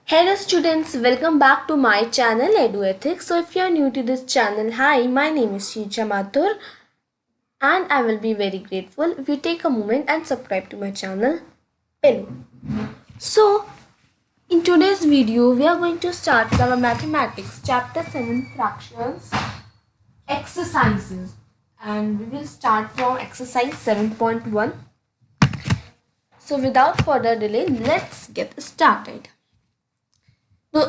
Hello students, welcome back to my channel EduEthics. So if you are new to this channel, hi, my name is Sheecha Mathur and I will be very grateful if you take a moment and subscribe to my channel below. So in today's video, we are going to start with our mathematics chapter 7 fractions exercises, and we will start from exercise 7.1. So without further delay, let's get started. तो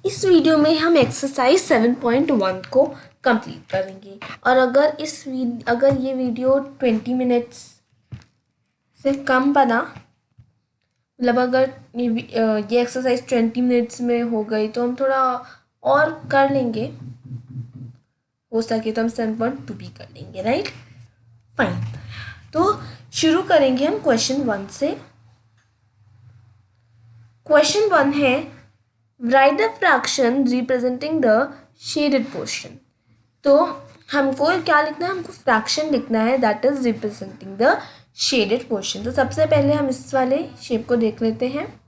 इस video में हम exercise 7.1 को complete करेंगे और अगर ये video 20 minutes से कम बना, मतलब अगर ये एक्सरसाइज 20 मिनट्स में हो गई तो हम थोड़ा और कर लेंगे, हो सके तो हम 7.2 भी कर लेंगे, राइट? फाइन। तो शुरू करेंगे हम क्वेश्चन 1 से। क्वेश्चन 1 है write the fraction representing the shaded portion। तो हमको क्या लिखना है? हमको फ्रैक्शन लिखना है that is representing the shaded portion. तो सबसे पहले हम इस वाले शेप को देख लेते हैं।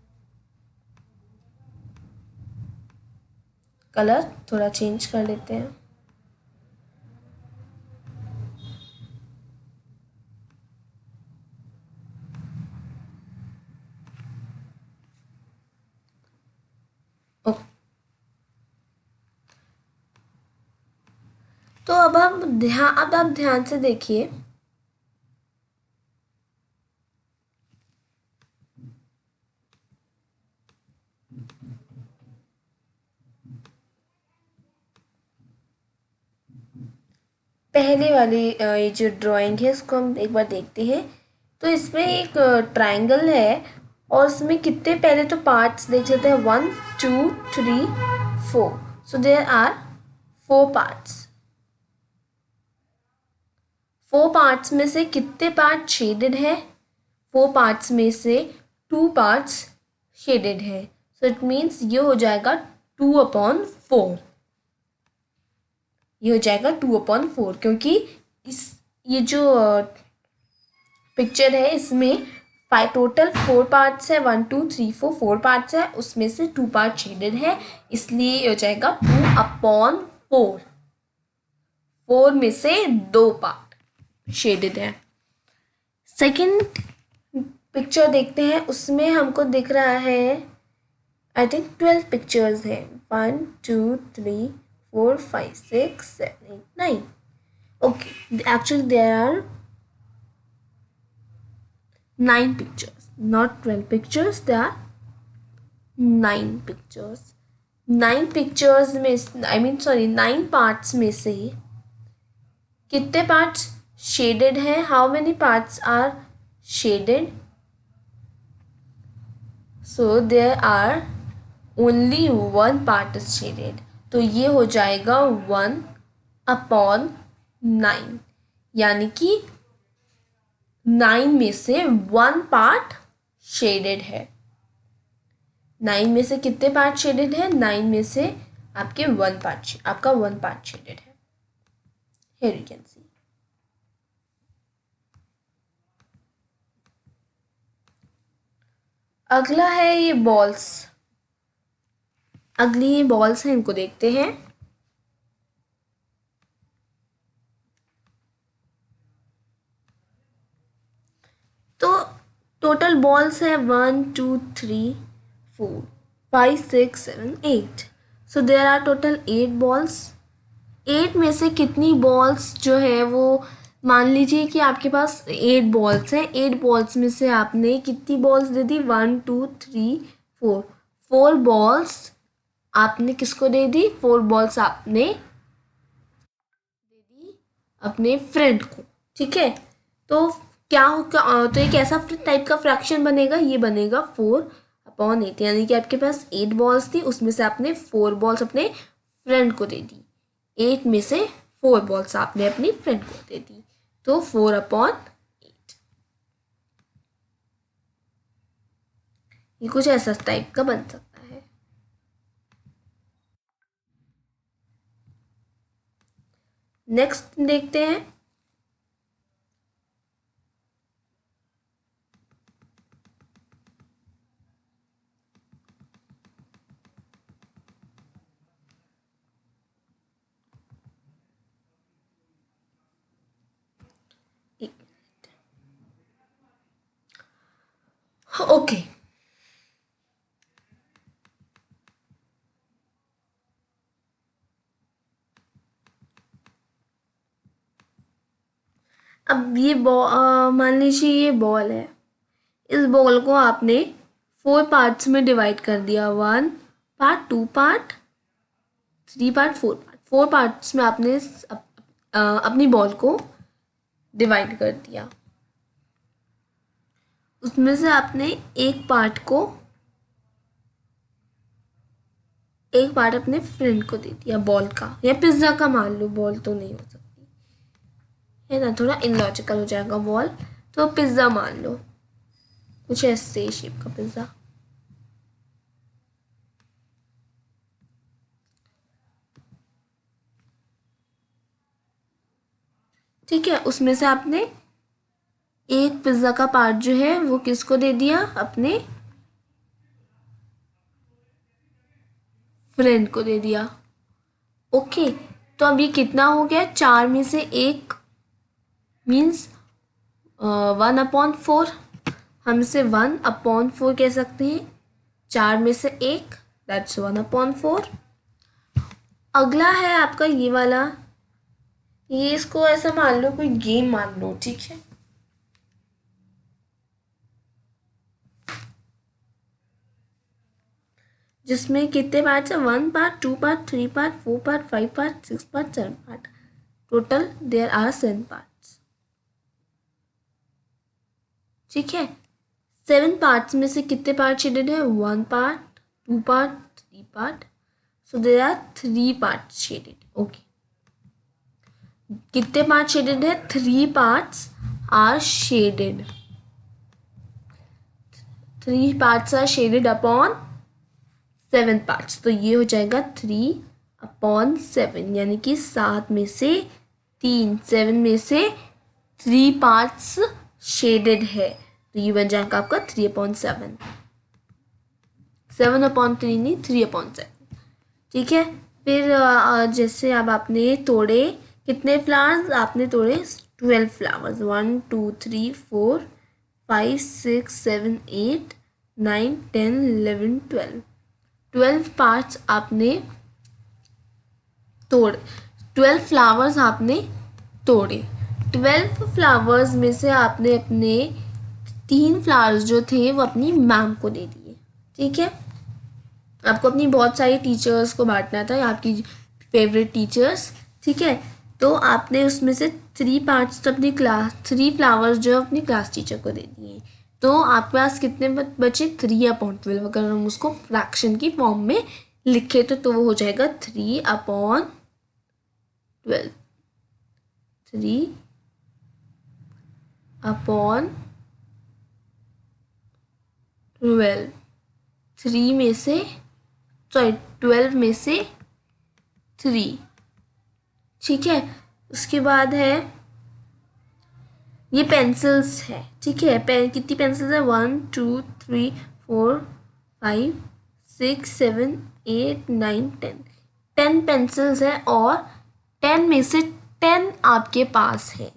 कलर थोड़ा चेंज कर लेते हैं। तो अब आप ध्यान से देखिए। पहले वाली ये जो ड्राइंग है इसको हम एक बार देखते हैं। तो इसमें एक ट्रायंगल है और इसमें कितने, पहले तो पार्ट्स देख लेते हैं। 1 2 3 4। So there are 4 parts. 4 parts में से कितने पार्ट शेडेड है? 4 पार्ट्स में से 2 पार्ट्स शेडेड है। सो इट मीन्स ये हो जाएगा 2/4। ये हो जाएगा 2/4 क्योंकि ये जो पिक्चर है इसमें टोटल 4 पार्ट्स है। 1 2 3 4 4 पार्ट्स है, उसमें से 2 पार्ट शेडेड है, इसलिए ये हो जाएगा 2/4। 4 में से 2 पार्ट शेडेड है। सेकंड पिक्चर देखते हैं, उसमें हमको दिख रहा है आई थिंक 12 पिक्चर्स है। 1 2 3 4 5 6 7 8 9। Okay, actually there are 9 pictures, not 12 pictures, there are 9 pictures। 9 pictures में nine parts में से कितने parts shaded हैं? How many parts are shaded? So there are only one part is shaded। तो ये हो जाएगा 1/9, यानी कि 9 में से 1 पार्ट शेडेड है। 9 में से कितने पार्ट शेडेड है? 9 में से आपका 1 पार्ट शेडेड है। Here you can see. अगला है ये बॉल्स। अगली ये बॉल्स हैं, इनको देखते हैं। तो टोटल बॉल्स है 1 2 3 4 5 6 7 8। So there are total 8 balls. 8 में से कितनी बॉल्स जो है वो, मान लीजिए कि आपके पास 8 बॉल्स हैं। 8 बॉल्स में से आपने कितनी बॉल्स दे दी? 1 2 3 4। 4 बॉल्स आपने किसको दे दी? 4 बॉल्स आपने दे दी अपने फ्रेंड को, ठीक है? तो क्या होगा? तो एक ऐसा टाइप का फ्रैक्शन बनेगा, ये बनेगा 4/8, यानी कि आपके पास 8 बॉल्स थी, उसमें से आपने 4 बॉल्स अपने फ्रेंड को दे दी। 8 में से 4 बॉल्स आपने अपनी फ्रेंड को दे दी, तो 4/8। ये कुछ ऐसा टाइप का बन सकता है। नेक्स्ट देखते हैं। ओके, अब ये बॉल, मान लीजिए ये बॉल है, इस बॉल को आपने 4 पार्ट्स में डिवाइड कर दिया, 1 part, 2 part, 3 part, 4 part. 4 parts में आपने अपनी बॉल को डिवाइड कर दिया। उसमें से आपने एक पार्ट अपने फ्रेंड को दे दिया, बॉल का या पिज्ज़ा का मान लो, बॉल तो नहीं हो सकती है ना, थोड़ा इलॉजिकल हो जाएगा बॉल, तो पिज्ज़ा मान लो, कुछ ऐसे शेप का पिज्ज़ा। ठीक है, उसमें से आपने एक पिज्ज़ा का पार्ट जो है वो किसको दे दिया, अपने फ्रेंड को दे दिया। ओके, तो अब ये कितना हो गया, 4 में से एक मीन्स 1/4, हम इसे 1/4 कह सकते हैं। 4 में से एक, दैट्स 1/4। अगला है आपका ये वाला, ये इसको ऐसा मान लो, कोई गेम मान लो, ठीक है। जिसमें कितने पार्ट्स है, 1 part, 2 part, 3 part, 4 part, 5 part, 6 part, 7 part, total there are 7 parts. ठीक है, 7 पार्ट्स में से कितने पार्ट शेडेड है, 1 part, 2 part, 3 part, so there are 3 part shaded. Okay, कितने पार्ट शेडेड है, 3 parts are shaded, 3 parts are shaded upon 7 parts, तो ये हो जाएगा 3/7, यानी कि 7 में से 3, 7 में से 3 पार्ट्स शेडेड है, तो ये बन जाएगा आपका 3/7, 7/3 नहीं, 3/7। ठीक है, फिर जैसे अब आपने तोड़े कितने फ्लावर्स, आपने तोड़े 12 फ्लावर्स, 1 2 3 4 5 6 7 8 9 10 11 12 पार्ट्स आपने 12 फ्लावर्स आपने तोड़े। 12 फ्लावर्स में से आपने अपने 3 फ्लावर्स जो थे वो अपनी मैम को दे दिए। ठीक है, आपको अपनी बहुत सारी टीचर्स को बांटना था, आपकी फेवरेट टीचर्स। ठीक है, तो आपने उसमें से 3 पार्ट्स तो अपनी क्लास, 3 फ्लावर्स जो अपनी क्लास टीचर को दे दिए, तो आपके पास कितने बचे, 3/12। अगर हम उसको फ्रैक्शन की फॉर्म में लिखे तो वो हो जाएगा 3/12, 3/12, 3 में से 12 में से 3। ठीक है, उसके बाद है ये पेंसिल्स है। ठीक है, कितनी पेंसिल्स है, 1 2 3 4 5 6 7 8 9 10 पेंसिल्स है, और 10 में से 10 आपके पास है,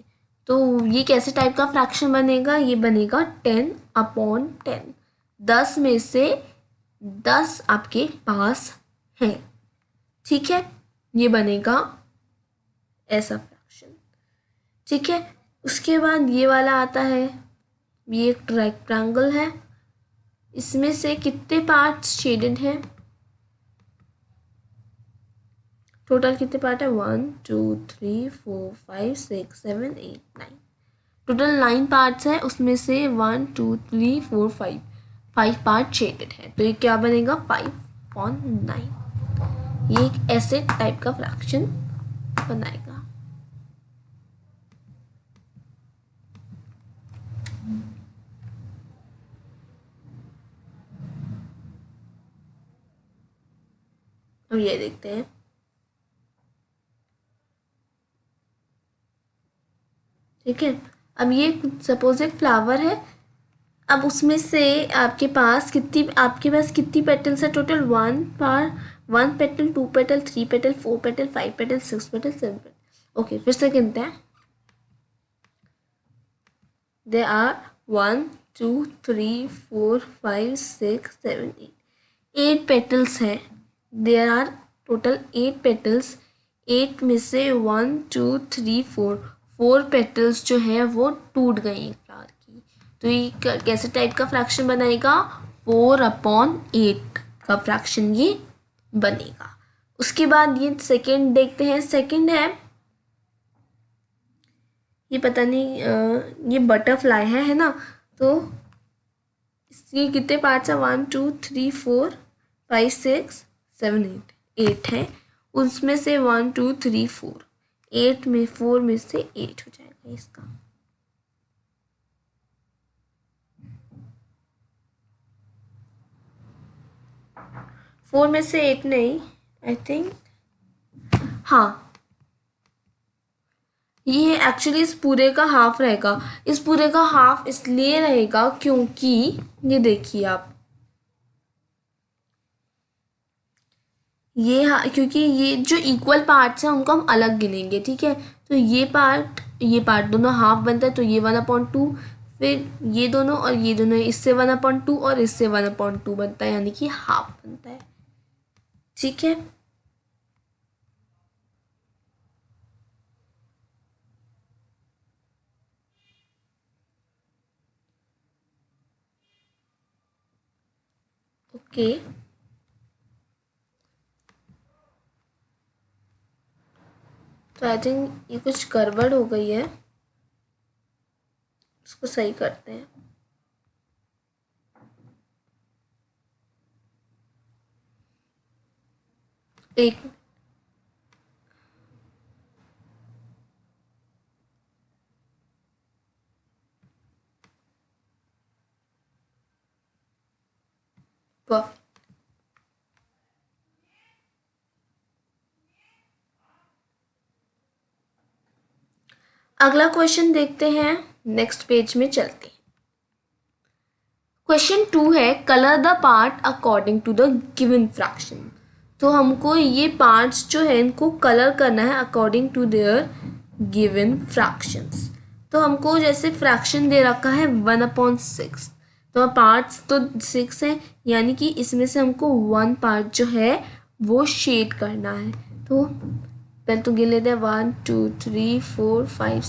तो ये कैसे टाइप का फ्रैक्शन बनेगा, ये बनेगा 10/10, 10 में से 10 आपके पास है। ठीक है, ये बनेगा ऐसा फ्रैक्शन। ठीक है, उसके बाद ये वाला आता है, ये एक रेक्टेंगल है, इसमें से कितने पार्ट्स शेडेड हैं, टोटल कितने पार्ट है, 1 2 3 4 5 6 7 8 9, टोटल 9 पार्ट्स है, उसमें से 1 2 3 4 5 पार्ट शेडेड है, तो ये क्या बनेगा, 5/9। ये एक ऐसे टाइप का फ्रैक्शन बनाएगा। अब ये देखते हैं, ठीक है, अब ये सपोज एक फ्लावर है, अब उसमें से आपके पास कितनी पेटल्स है, total 1 petal, 2 petal, 3 petal, 4 petal, 5 petal, 6 petal, 7 petal. Okay, फिर से गिनते हैं, there are 1 2 3 4 5 6 7 8 पेटल्स हैं. There are total 8 petals. 8 में से 1 2 3 4 पेटल्स जो है वो टूट गए एक फ्लावर की. तो ये कैसे टाइप का फ्रैक्शन बनाएगा? 4/8 का फ्रैक्शन ये बनेगा. उसके बाद ये सेकंड देखते हैं. सेकंड है, ये पता नहीं, ये बटरफ्लाई है ना. तो इसके कितने पार्ट्स हैं? 1 2 3 4 5 6 7 8 है. उसमें से 1 2 3 4 8 में 4 में से 8 हो जाएगा इसका. फोर में से 8 नहीं, आई थिंक. हाँ, ये एक्चुअली इस पूरे का हाफ रहेगा. इस पूरे का हाफ इसलिए रहेगा क्योंकि ये देखिए आप, ये क्योंकि ये जो इक्वल पार्ट्स हैं उनको हम अलग गिनेंगे. ठीक है, तो ये पार्ट दोनों हाफ बनता है. तो ये 1/2, फिर ये दोनों और ये दोनों, इससे 1/2 और इससे 1/2 बनता है, यानी कि हाफ बनता है. ठीक है, ओके. तो आई थिंक ये कुछ गड़बड़ हो गई है, इसको सही करते हैं. एक परफेक्ट. अगला क्वेश्चन देखते हैं. नेक्स्ट पेज में चलते हैं. क्वेश्चन 2 है, colour the part according to the given fraction. तो हमको ये पार्ट्स जो है इनको कलर करना है according to their given fractions. तो हमको जैसे फ्रैक्शन दे रखा है 1/6. तो पार्ट्स तो 6 हैं, यानी कि इसमें से हमको 1 पार्ट जो है वो शेड करना है. तो पहले तो गिन लेते हैं. 1 2 3 4 5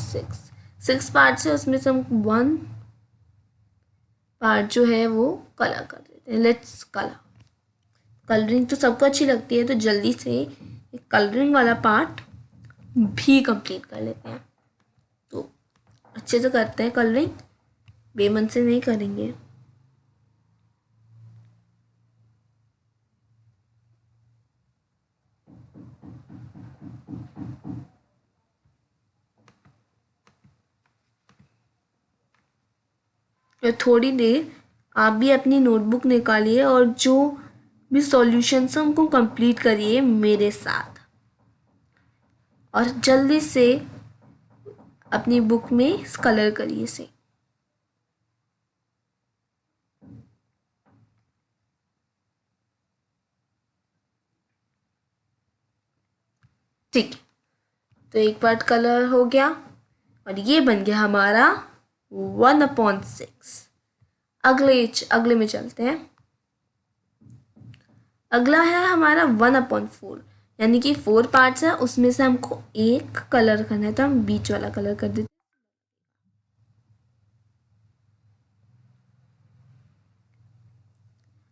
6 पार्ट्स है, उसमें से हम 1 पार्ट जो है वो कलर कर देते हैं. Let's colour. कलरिंग तो सबको अच्छी लगती है, तो जल्दी से कलरिंग वाला पार्ट भी कंप्लीट कर लेते हैं. तो अच्छे से करते हैं कलरिंग, बेमन से नहीं करेंगे. थोड़ी देर आप भी अपनी नोटबुक निकालिए और जो भी सॉल्यूशंस हैं उनको कंप्लीट करिए मेरे साथ, और जल्दी से अपनी बुक में कलर करिए इसे. ठीक है, तो एक पार्ट कलर हो गया और ये बन गया हमारा 1/6. अगले में चलते हैं. अगला है हमारा 1/4, यानी कि 4 पार्ट्स है, उसमें से हमको एक कलर करना है. तो हम बीच वाला कलर कर देते.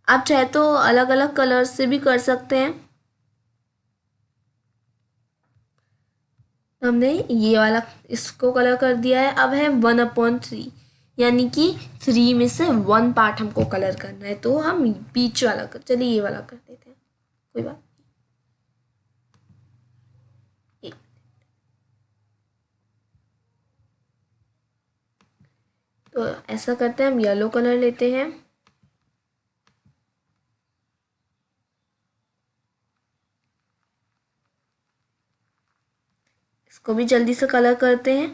आप चाहे तो अलग अलग कलर से भी कर सकते हैं. हमने ये वाला इसको कलर कर दिया है. अब है 1/3, यानी कि 3 में से 1 पार्ट हमको कलर करना है. तो हम बीच वाला चलिए ये वाला कर देते हैं, कोई बात नहीं. तो ऐसा करते हैं, हम येलो कलर लेते हैं. इसको भी जल्दी से कलर करते हैं.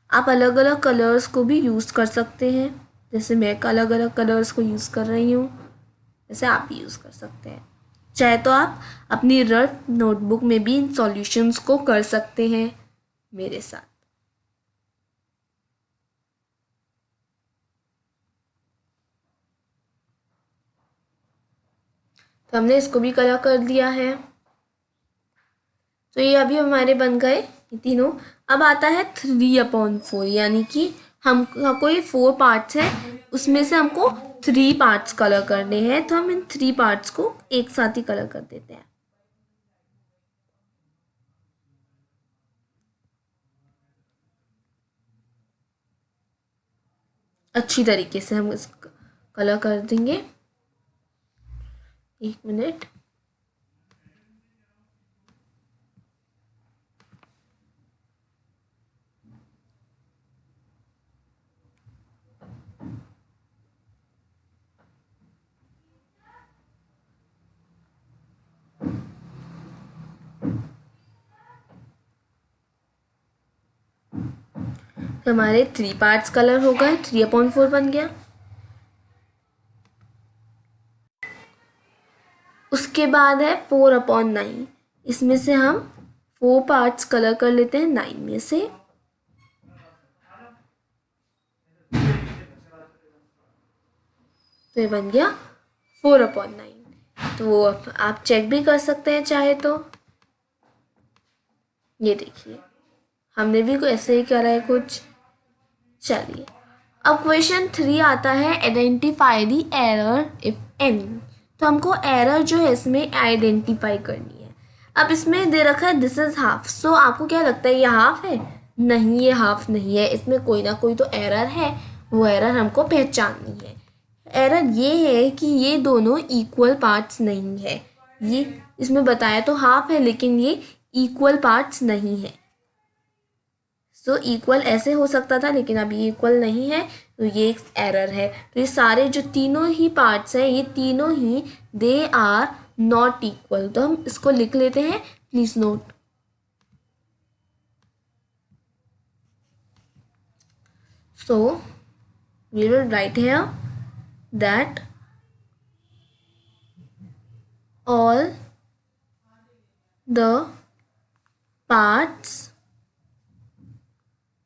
आप अलग अलग कलर्स को भी यूज़ कर सकते हैं, जैसे मैं अलग अलग कलर्स को यूज़ कर रही हूँ, जैसे आप भी यूज़ कर सकते हैं. चाहे तो आप अपनी रफ नोटबुक में भी इन सॉल्यूशंस को कर सकते हैं. मेरे साथ। तो हमने इसको भी कलर कर दिया है। तो ये अभी हमारे बन गए ये तीनों। अब आता है 3/4, यानी कि हमको ये 4 पार्ट्स है, उसमें से हमको 3 पार्ट्स कलर करने हैं। तो हम इन 3 पार्ट्स को एक साथ ही कलर कर देते हैं। अच्छी तरीके से हम इस कलर कर देंगे। 1 मिनट। तो हमारे 3 पार्ट्स कलर हो गए, 3/4 बन गया। उसके बाद है 4/9, इसमें से हम 4 पार्ट्स कलर कर लेते हैं 9 में से। तो ये बन गया 4/9। तो आप चेक भी कर सकते हैं चाहे तो। ये देखिए हमने भी ऐसे ही करा है कुछ। चलिए अब क्वेश्चन 3 आता है, identify the error if any. तो हमको एरर जो है इसमें आइडेंटिफाई करनी है। अब इसमें दे रखा है दिस इज हाफ। सो आपको क्या लगता है ये हाफ है? नहीं, ये हाफ नहीं है, इसमें कोई ना कोई तो एरर है। वो एरर हमको पहचाननी है। एरर ये है कि ये दोनों इक्वल पार्ट्स नहीं है। ये इसमें बताया तो हाफ है, लेकिन ये इक्वल पार्ट्स नहीं है। सो इक्वल ऐसे हो सकता था, लेकिन अब ये इक्वल नहीं है, तो ये एक एरर है। तो ये सारे जो तीनों ही पार्ट्स हैं, ये तीनों ही दे आर नॉट इक्वल। तो हम इसको लिख लेते हैं, please note. So we will write here that all the parts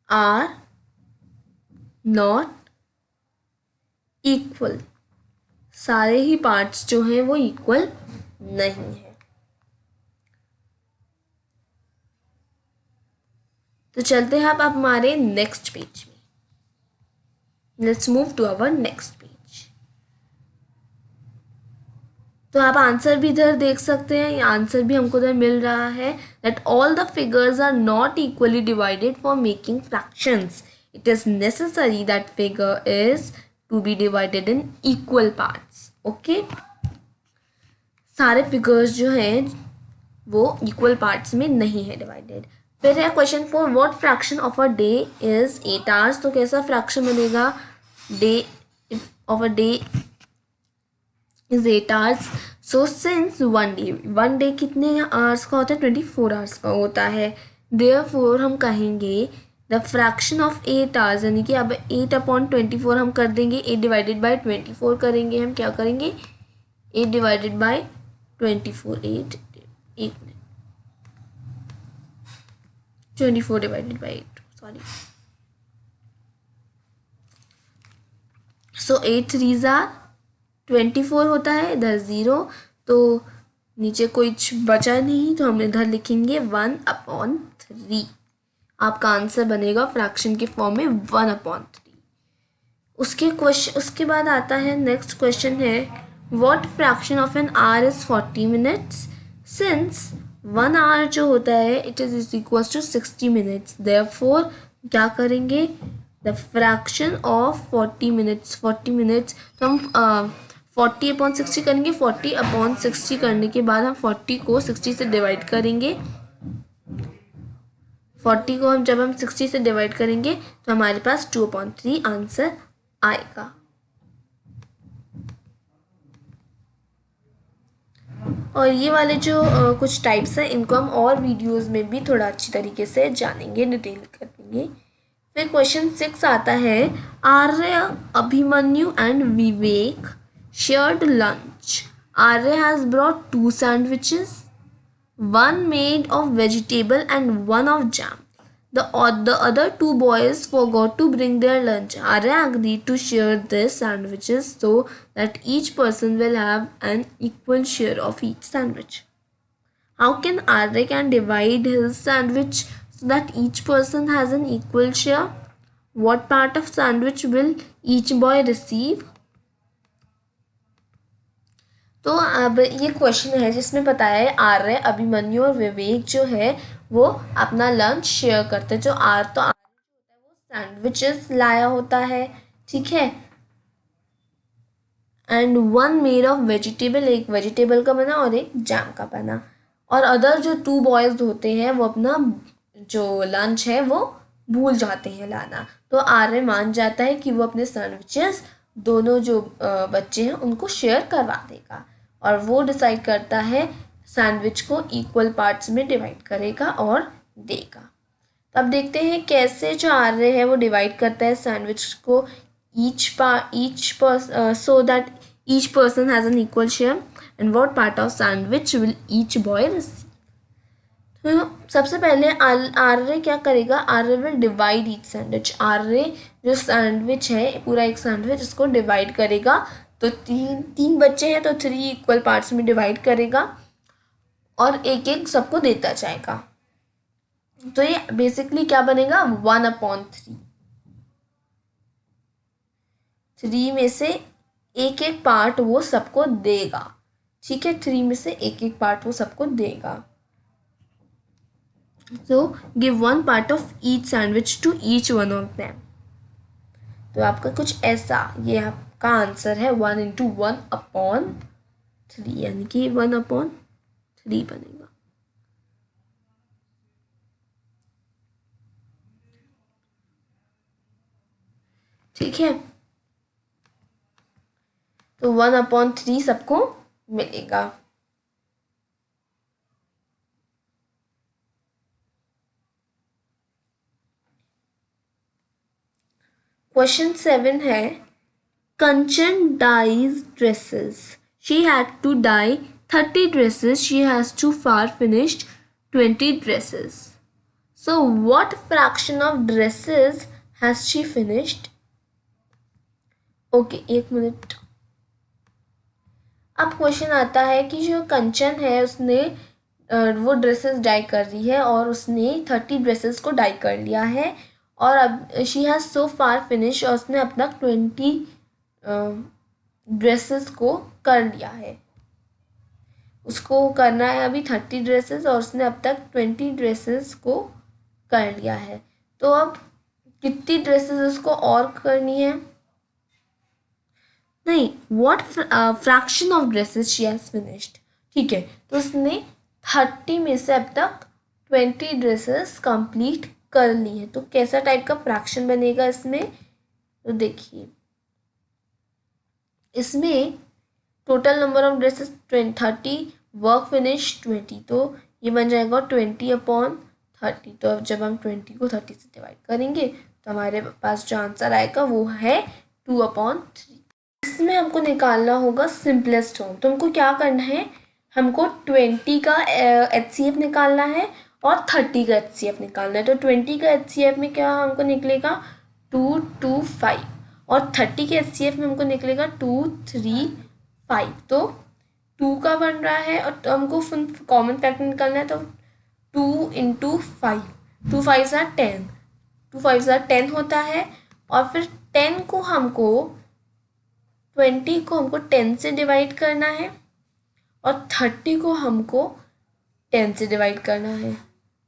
are not equal। सारे ही पार्ट्स जो हैं वो इक्वल नहीं है। तो चलते हैं अब हमारे नेक्स्ट पेज में। Let's move to our next page. तो आप आंसर भी इधर देख सकते हैं, ये आंसर भी हमको इधर मिल रहा है that all the figures are not equally divided for making fractions. It is necessary that figure is to be divided in equal parts. Okay, सारे फिगर्स जो हैं वो इक्वल पार्ट्स में नहीं है डिवाइडेड। फिर है question 4, what fraction of a day is 8 hours. तो कैसा फ्रैक्शन बनेगा? Day of a day is 8 hours. So since one day कितने आवर्स का होता है? 24 आवर्स का होता है। Therefore हम कहेंगे द फ्रैक्शन ऑफ 8 आवर्स, यानी कि अब 8/24 हम कर देंगे, 8 डिवाइडेड बाई 24 करेंगे। हम क्या करेंगे? 8 divided by 24, 8 24 divided by 8, sorry. So 8 3s are 24 होता है, इधर 0, तो नीचे कुछ बचा नहीं, तो हम इधर लिखेंगे 1/3। आपका आंसर बनेगा फ्रैक्शन के फॉर्म में 1/3। उसके बाद आता है नेक्स्ट क्वेश्चन है, what fraction of an hour is 40 minutes. Since 1 hour जो होता है it is equal to 60 minutes, therefore क्या करेंगे? The fraction of 40 minutes. तो हम 40/60 करेंगे। 40/60 करने के बाद हम 40 को 60 से डिवाइड करेंगे। 40 को जब हम 60 से डिवाइड करेंगे तो हमारे पास 2/3 आंसर आएगा। और ये वाले जो कुछ टाइप्स हैं इनको हम और वीडियोस में भी थोड़ा अच्छी तरीके से जानेंगे, डिटेल करेंगे। फिर क्वेश्चन 6 आता है, Arya, Abhimanyu and Vivek shared lunch. Arya has brought 2 sandwiches, one made of vegetable and one of jam. The other two boys forgot to bring their lunch. Arya agreed to share their sandwiches so that each person will have an equal share of each sandwich. How can Arya can divide his sandwich so that each person has an equal share? What part of sandwich will each boy receive? तो अब ये question है जिसमें बताया है आर्य, अभिमन्यु और विवेक जो है वो अपना लंच शेयर करते हैं। जो आर्य होता है वो सैंडविचेस लाया होता है, ठीक है। And one made of vegetable, एक वेजिटेबल का बना और एक जैम का बना। और अदर जो टू बॉयज होते हैं वो अपना जो लंच है वो भूल जाते हैं लाना। तो आर्य मान जाता है कि वो अपने सैंडविचेस दोनों जो बच्चे हैं उनको शेयर करवा देगा और वो डिसाइड करता है सैंडविच को इक्वल पार्ट्स में डिवाइड करेगा और देगा। अब देखते हैं कैसे जो आर्य है वो डिवाइड करता है सैंडविच को so that each person has an equal share and what part of sandwich will each boy receive। तो सबसे पहले आर्य क्या करेगा, आर्य विल डिवाइड ईच सैंडविच। आर्य जो सैंडविच है पूरा एक सैंडविच इसको डिवाइड करेगा। तो तीन बच्चे हैं तो 3 इक्वल पार्ट्स में डिवाइड करेगा और एक एक सबको देता जाएगा। तो ये बेसिकली क्या बनेगा, 1/3। 3 में से एक एक पार्ट वो सबको देगा, ठीक है। 3 में से एक एक पार्ट वो सबको देगा। So give one part of each sandwich to each one of them। तो आपका कुछ ऐसा ये आपका आंसर है 1/1/3 यानी कि 1/3 बनेगा। ठीक है, तो 1/3 सबको मिलेगा। क्वेश्चन 7 है Kanchan dyes dresses. She had to dye 30 dresses. She has to far finished 20 dresses. So what fraction of dresses has she finished. Okay, एक मिनट। अब क्वेश्चन आता है कि जो कंचन है उसने वो ड्रेसेस डाई कर रही है और उसने 30 ड्रेसेस को डाई कर लिया है और अब she has so far finish और उसने अपना 20 ड्रेसेस को कर लिया है। उसको करना है अभी 30 ड्रेसेस और उसने अब तक 20 ड्रेसेस को कर लिया है। तो अब कितनी ड्रेसेस उसको और करनी है, नहीं, what fraction of dresses she has finished. ठीक है, तो उसने 30 में से अब तक 20 ड्रेसेस कंप्लीट कर ली है। तो कैसा टाइप का फ्रैक्शन बनेगा इसमें, तो देखिए इसमें total number of dresses 30, work finish 20, तो ये बन जाएगा 20/30। तो अब जब हम 20 को 30 से डिवाइड करेंगे तो हमारे पास जो आंसर आएगा वो है 2/3। इसमें हमको निकालना होगा सिंपलेस्ट फॉर्म। तो हमको क्या करना है, हमको 20 का HCF निकालना है और 30 का HCF निकालना है। तो 20 का HCF में क्या हमको निकलेगा 225 और 30 के HCF में हमको निकलेगा 235। तो 2 का बन रहा है और तो हमको कॉमन फैक्टर निकालना है। तो 2 × 5, 2 5 are 10, 2 5 are 10 होता है। और फिर 10 को हमको 20 को हमको 10 से डिवाइड करना है और 30 को हमको 10 से डिवाइड करना है।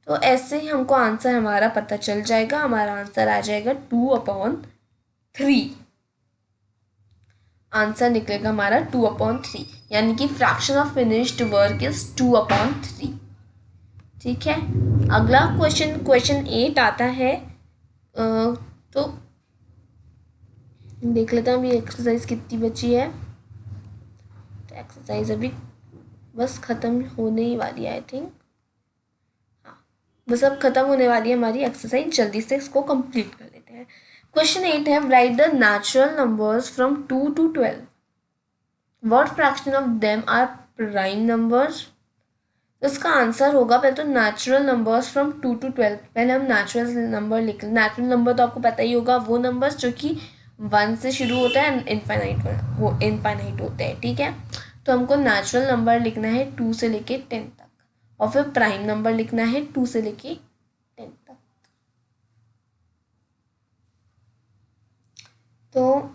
तो ऐसे ही हमको आंसर हमारा पता चल जाएगा। हमारा आंसर आ जाएगा 2/3। आंसर निकलेगा हमारा 2/3, यानी कि fraction of finished work is 2/3। ठीक है, अगला क्वेश्चन 8 आता है। तो देख लेते हैं अभी एक्सरसाइज कितनी बची है। तो एक्सरसाइज अभी बस ख़त्म होने ही वाली है, आई थिंक। हाँ, बस अब ख़त्म होने वाली है हमारी एक्सरसाइज, जल्दी से इसको कंप्लीट कर लेते हैं। क्वेश्चन 8 है write the natural numbers from 2 to 12। What fraction of them are prime numbers. तो इसका आंसर होगा, पहले तो नेचुरल नंबर्स फ्रॉम 2 to 12। पहले हम नेचुरल नंबर लिख लें। नेचुरल नंबर तो आपको पता ही होगा, वो नंबर्स जो कि 1 से शुरू होता है इनफाइनाइट होते हैं, ठीक है। तो हमको नेचुरल नंबर लिखना है 2 से लेके 10 तक, और फिर प्राइम नंबर लिखना है 2 से लेके 10 तक। तो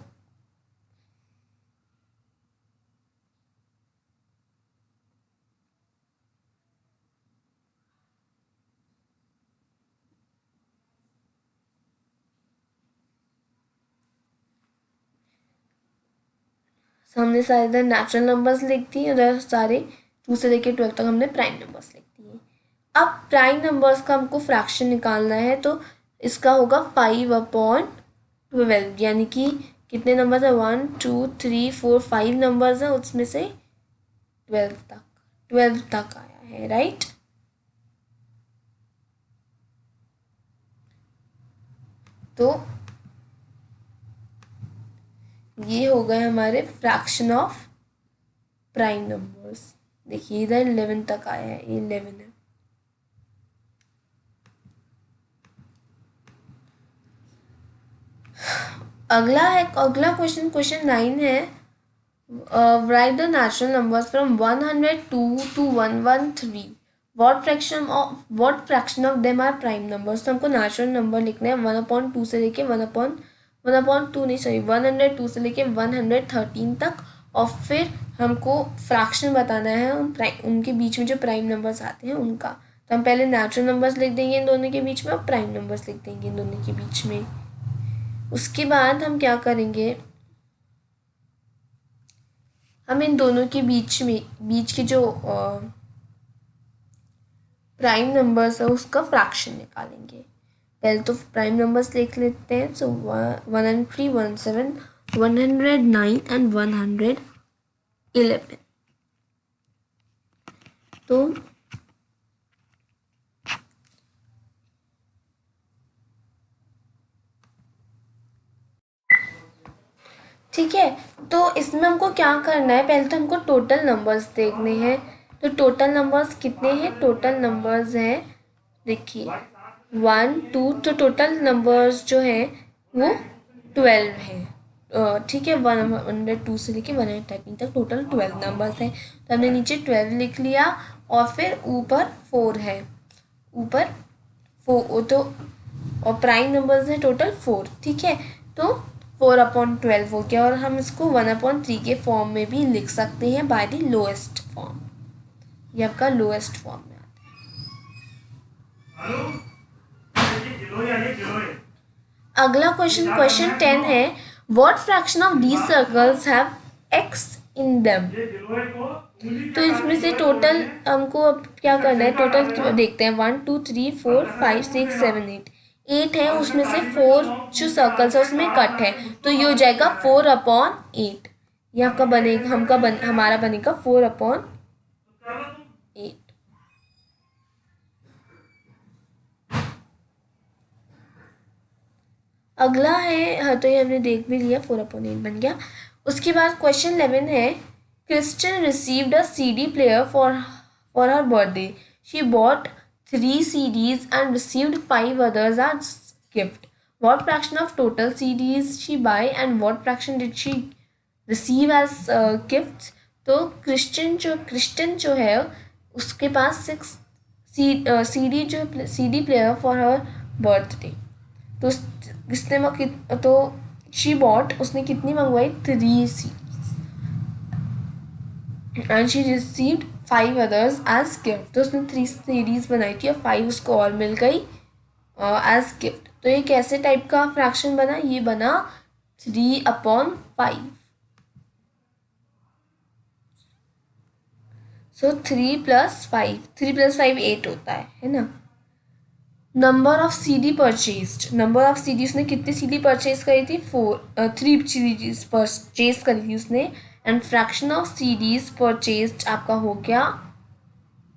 हमने सारे इधर नेचुरल नंबर्स लिख दिए, उधर सारे 2 से लेके 12 तक हमने प्राइम नंबर्स लिख दिए। अब प्राइम नंबर्स का हमको फ्रैक्शन निकालना है, तो इसका होगा 5/12, यानी कि कितने नंबर्स है, 1 2 3 4 5 नंबर्स हैं, उसमें से 12 तक आया है, राइट। तो ये हो गए हमारे फ्रैक्शन ऑफ प्राइम नंबर्स। देखिए इधर 11 तक आया है, ये 11 है। अगला क्वेश्चन 9 है। Write the natural numbers from 102 to 113. What fraction of them are prime numbers? तो हमको नेचुरल नंबर लिखना है 1/2 से लेके 1/2 नहीं, सॉरी 102 से लेके 113 तक, और फिर हमको फ्रैक्शन बताना है उनके बीच में जो प्राइम नंबर्स आते हैं उनका। तो हम पहले नेचुरल नंबर्स लिख देंगे इन दोनों के बीच में, और प्राइम नंबर्स लिख देंगे इन दोनों के बीच में। उसके बाद हम क्या करेंगे, हम इन दोनों के बीच के जो प्राइम नंबर्स है उसका फ्रैक्शन निकालेंगे। पहले तो प्राइम नंबर्स लिख लेते हैं। सो 103, 107, 109 एंड 111। तो ठीक है, तो इसमें हमको क्या करना है, पहले तो हमको टोटल नंबर्स देखने हैं। तो टोटल नंबर्स कितने हैं, टोटल नंबर्स हैं, देखिए 1 2, तो टोटल नंबर्स जो हैं वो 12 हैं। ठीक है, 102 से लेके 113 तक टोटल 12 नंबर्स हैं। तो हमने नीचे 12 लिख लिया, और फिर ऊपर 4 है, ऊपर 4 तो, और प्राइम नंबर्स हैं टोटल 4, ठीक है। तो 4/12 हो गया, और हम इसको 1/3 के फॉर्म में भी लिख सकते हैं, बाय द लोएस्ट फॉर्म। ये आपका लोएस्ट फॉर्म में आता है। अगला क्वेश्चन 10 है। What fraction of these circles have x in them? तो इसमें से टोटल हमको अब क्या करना है, टोटल देखते हैं। 1 2 3 4 5 6 7 8 है, उसमें से 4 जो सर्कल्स है उसमें कट है, तो ये हो जाएगा 4/8। ये आपका बनेगा, हमारा बनेगा 4/8। अगला है, हाँ तो ये हमने देख भी लिया, 4/8 बन गया। उसके बाद क्वेश्चन 11 है। Kristen received a CD player for her birthday. She bought 3 CDs and received 5 others as gift. What fraction of total CDs she buy and what fraction did she receive as gifts? तो Kristen जो है उसके पास 6 CD player for her birthday. तो she bought, उसने कितनी मंगवाई, 3 CDs and she received 5 others as gift. तो उसने 3 CDs बनाई थी और 5 उसको और मिल गई एज गिफ्ट। तो ये कैसे टाइप का फ्रैक्शन बना, ये बना 3/5। सो 3 + 5 8 होता है ना। Number of CD purchased, number of CD, उसने कितनी CD परचेज करी थी, 3 CDs परचेज करी थी उसने। And fraction of CDs purchased आपका हो गया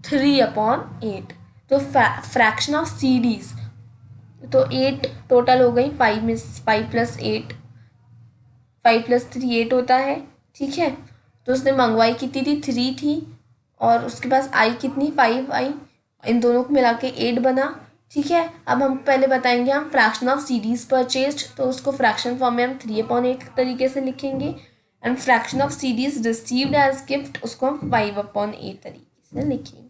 3/8। तो फ्रैक्शन ऑफ CDs, तो 8 टोटल हो गई, 5 में 5 + 8, 5 + 3 8 होता है, ठीक है। तो उसने मंगवाई कितनी थी, 3 थी, और उसके पास आई कितनी 5 आई, इन दोनों को मिला के 8 बना। ठीक है, अब हम पहले बताएंगे हम फ्रैक्शन ऑफ सीरीज परचेज्ड, तो उसको फ्रैक्शन फॉर्म में हम 3/8 तरीके से लिखेंगे। एंड फ्रैक्शन ऑफ सीरीज रिसीव्ड एज गिफ्ट, उसको हम 5/8 तरीके से लिखेंगे।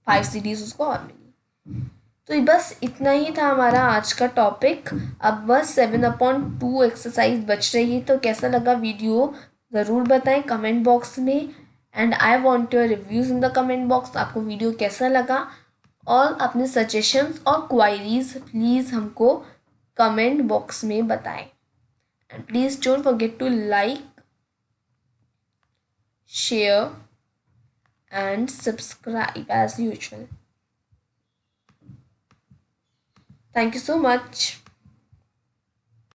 5 सीरीज उसको और मिली। तो बस इतना ही था हमारा आज का टॉपिक। अब बस 7/2 एक्सरसाइज बच रही है, तो कैसा लगा वीडियो ज़रूर बताएं कमेंट बॉक्स में। And I want your reviews in the comment box, आपको वीडियो कैसा लगा, और अपने सजेशंस और क्वायरीज प्लीज़ हमको कमेंट बॉक्स में बताएं। And please don't forget to like, share and subscribe as usual. Thank you so much.